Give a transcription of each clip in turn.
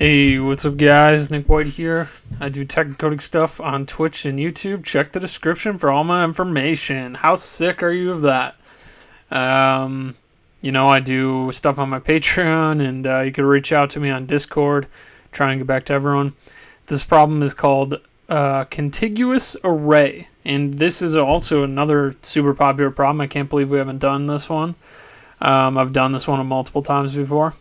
Hey, what's up guys? Nick White here. I do tech and coding stuff on Twitch and YouTube. Check the description for all my information. How sick are you of that? I do stuff on my Patreon, and you can reach out to me on Discord. Try and get back to everyone. This problem is called Contiguous Array, and this is also another super popular problem. I can't believe we haven't done this one. I've done this one multiple times before.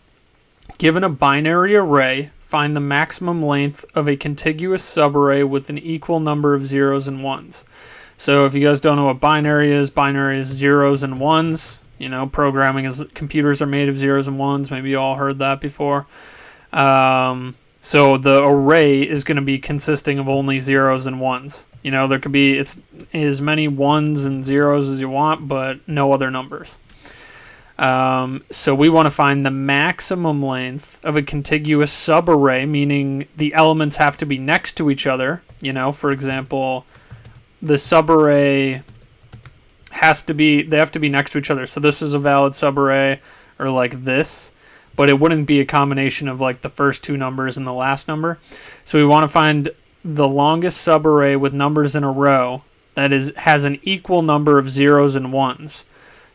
Given a binary array, find the maximum length of a contiguous subarray with an equal number of zeros and ones. So if you guys don't know what binary is zeros and ones. Programming is computers are made of zeros and ones. Maybe you all heard that before. So the array is going to be consisting of only zeros and ones. There could be as many ones and zeros as you want, but no other numbers. So we want to find the maximum length of a contiguous subarray, meaning the elements have to be next to each other. For example, the subarray they have to be next to each other. So this is a valid subarray, or like this, but it wouldn't be a combination of like the first two numbers and the last number. So we want to find the longest subarray with numbers in a row that has an equal number of zeros and ones.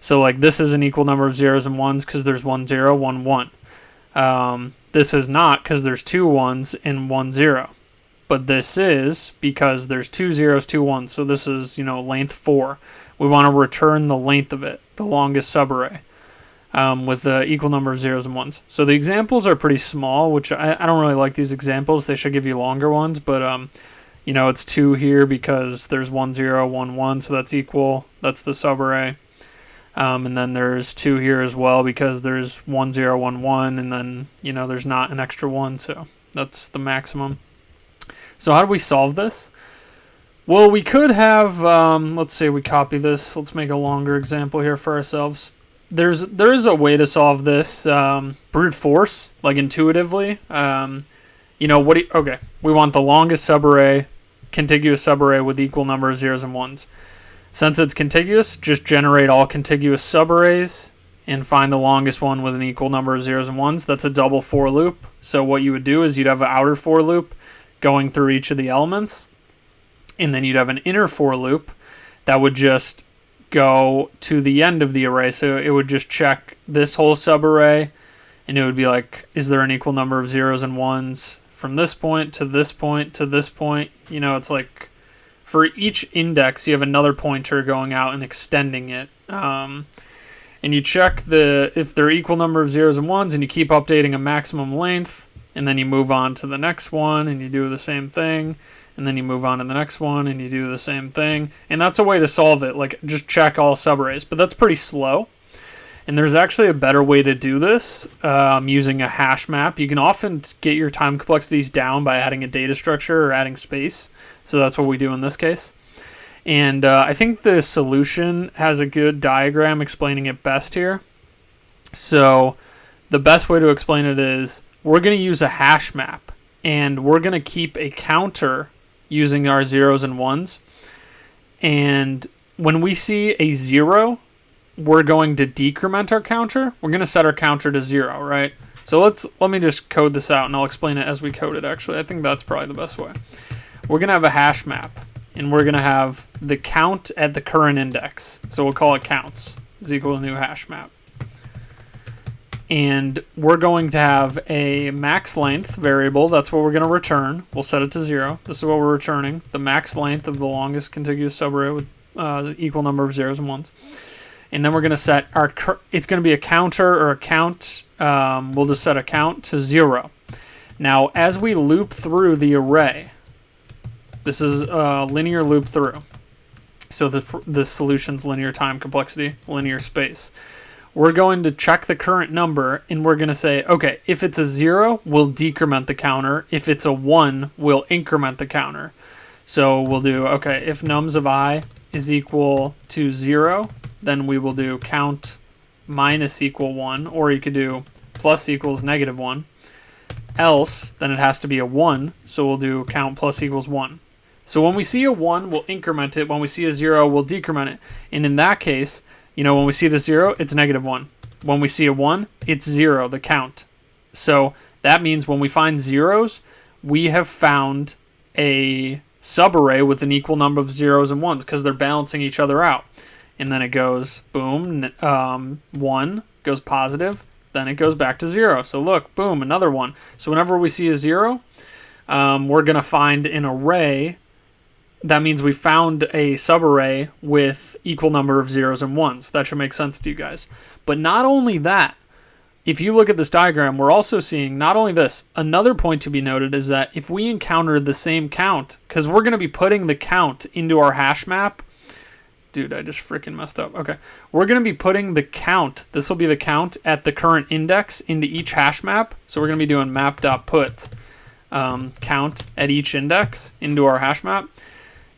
So like this is an equal number of zeros and ones because there's 1 0, 1 1. This is not because there's 2 1s and 1 0. But this is because there's 2 zeros, 2 1s. So this is, length 4. We want to return the length of it, the longest subarray, with the equal number of zeros and ones. So the examples are pretty small, which I don't really like these examples. They should give you longer ones, but it's 2 here because there's 1 0, 1 1, so that's equal. That's the subarray. And then there's 2 here as well because there's 1 0, 1 1, and then there's not an extra 1, so that's the maximum. So how do we solve this? Well, we could have, let's say we copy this. Let's make a longer example here for ourselves. There is a way to solve this brute force, like intuitively. Okay, we want the longest subarray, contiguous subarray with equal number of zeros and ones. Since it's contiguous, just generate all contiguous subarrays and find the longest one with an equal number of zeros and ones. That's a double for loop. So what you would do is you'd have an outer for loop going through each of the elements, and then you'd have an inner for loop that would just go to the end of the array. So it would just check this whole subarray, and it would be like, is there an equal number of zeros and ones from this point to this point to this point? It's like, for each index, you have another pointer going out and extending it. And you check if they're equal number of zeros and ones, and you keep updating a maximum length, and then you move on to the next one, and you do the same thing, and then you move on to the next one, and you do the same thing. And that's a way to solve it, like just check all subarrays. But that's pretty slow. And there's actually a better way to do this using a hash map. You can often get your time complexities down by adding a data structure or adding space. So that's what we do in this case. And I think the solution has a good diagram explaining it best here. So the best way to explain it is we're going to use a hash map, and we're going to keep a counter using our zeros and ones. And when we see a 0, we're going to decrement our counter. We're going to set our counter to 0, right? So let me just code this out, and I'll explain it as we code it, actually. I think that's probably the best way. We're going to have a hash map, and we're going to have the count at the current index. So we'll call it counts is equal to new hash map. And we're going to have a max length variable. That's what we're going to return. We'll set it to 0. This is what we're returning, the max length of the longest contiguous subarray with the equal number of zeros and ones. And then we're going to set it's going to be a counter or a count. We'll just set a count to 0. Now, as we loop through the array, this is a linear loop through. So the solution's linear time complexity, linear space. We're going to check the current number, and we're going to say, okay, if it's a 0, we'll decrement the counter. If it's a 1, we'll increment the counter. So we'll do, okay, if nums of I is equal to 0, then we will do count minus equal 1, or you could do plus equals negative 1. Else, then it has to be a 1, so we'll do count plus equals 1. So when we see a 1, we'll increment it. When we see a 0, we'll decrement it. And in that case, when we see the 0, it's negative 1. When we see a 1, it's 0, the count. So That means when we find zeros, we have found a subarray with an equal number of zeros and ones because they're balancing each other out. And then it goes, boom, 1 goes positive, then it goes back to 0. So look, boom, another 1. So whenever we see a 0, we're going to find an array. That means we found a subarray with equal number of zeros and ones. That should make sense to you guys. But not only that, if you look at this diagram, we're also seeing not only this, another point to be noted is that if we encounter the same count, because we're going to be putting the count into our hash map. Dude, I just freaking messed up. Okay. We're going to be putting the count. This will be the count at the current index into each hash map. So we're going to be doing map.put count at each index into our hash map.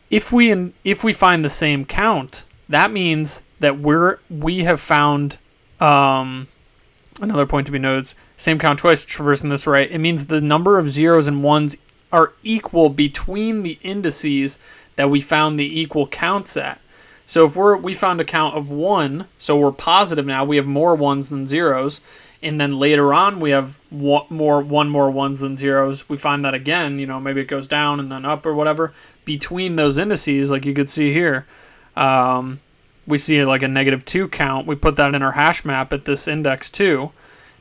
If we find the same count, that means that we have found another point to be noted is same count twice traversing this array. It means the number of zeros and ones are equal between the indices that we found the equal counts at. So if we found a count of 1, so we're positive now, we have more ones than zeros, and then later on we have one more ones than zeros, we find that again, maybe it goes down and then up or whatever. Between those indices, like you could see here, we see like a -2 count. We put that in our hash map at this index 2.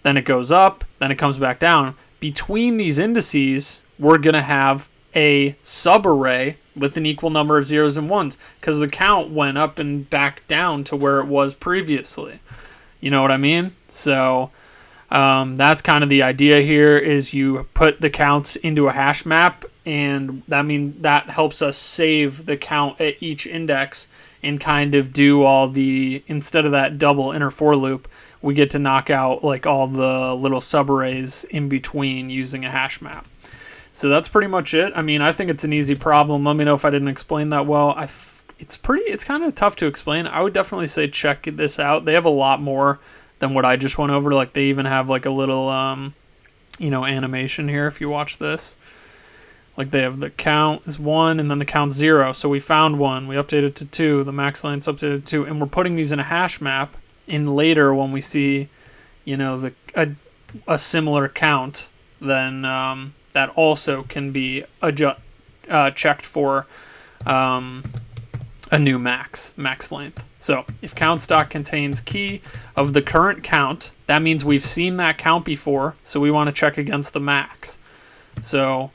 Then it goes up, then it comes back down. Between these indices, we're going to have a subarray with an equal number of zeros and ones because the count went up and back down to where it was previously. You know what I mean? So that's kind of the idea here is you put the counts into a hash map, and that helps us save the count at each index and kind of do all the, instead of that double inner for loop, we get to knock out like all the little subarrays in between using a hash map. So that's pretty much it. I mean, I think it's an easy problem. Let me know if I didn't explain that well. It's kind of tough to explain. I would definitely say check this out. They have a lot more than what I just went over. Like they even have like a little, animation here if you watch this. Like they have the count is 1 and then the count's 0. So we found 1. We updated to 2. The max length's updated to 2. And we're putting these in a hash map. And later when we see, a similar count, then that also can be checked for a new max length. So if count stock contains key of the current count, that means we've seen that count before. So we want to check against the max. So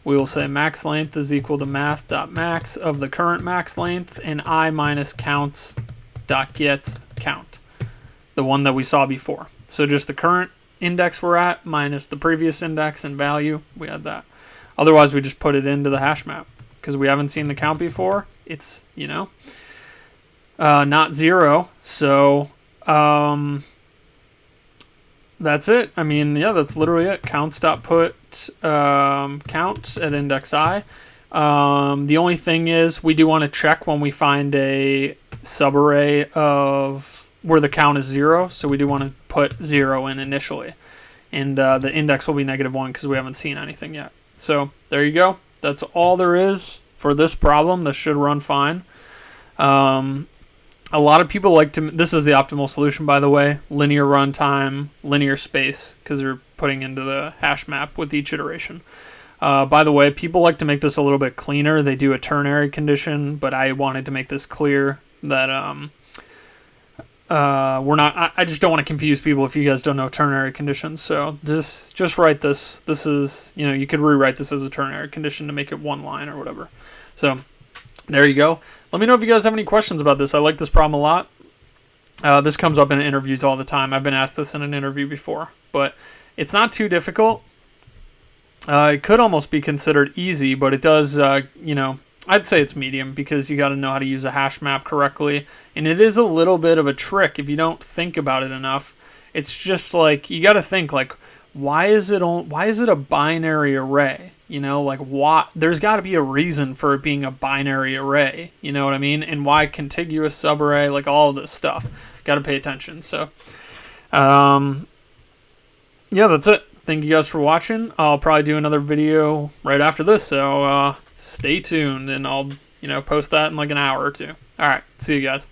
we will say max length is equal to math.max of the current max length and I minus counts.get count, the one that we saw before. So just the current index we're at minus the previous index and value, we had that. Otherwise, we just put it into the hash map because we haven't seen the count before. It's, not 0. So that's it. I mean, yeah, that's literally it. Counts.put count at index I. The only thing is we do want to check when we find a subarray of where the count is 0. So we do want to put 0 in initially. And the index will be -1 because we haven't seen anything yet. So there you go. That's all there is for this problem. This should run fine. A lot of people like to, this is the optimal solution, by the way, linear runtime, linear space, because you're putting into the hash map with each iteration. By the way, people like to make this a little bit cleaner. They do a ternary condition, but I wanted to make this clear that we're not, I just don't want to confuse people if you guys don't know ternary conditions. So just write this. This is, you could rewrite this as a ternary condition to make it one line or whatever. So there you go. Let me know if you guys have any questions about this. I like this problem a lot. This comes up in interviews all the time. I've been asked this in an interview before, but it's not too difficult. It could almost be considered easy, but it does, I'd say it's medium because you got to know how to use a hash map correctly. And it is a little bit of a trick if you don't think about it enough. It's just like, you got to think like, why is it a binary array? There's got to be a reason for it being a binary array. You know what I mean? And why contiguous subarray, like all of this stuff. Got to pay attention. So, yeah, that's it. Thank you guys for watching. I'll probably do another video right after this. So, stay tuned and I'll, post that in like an hour or two. All right. See you guys.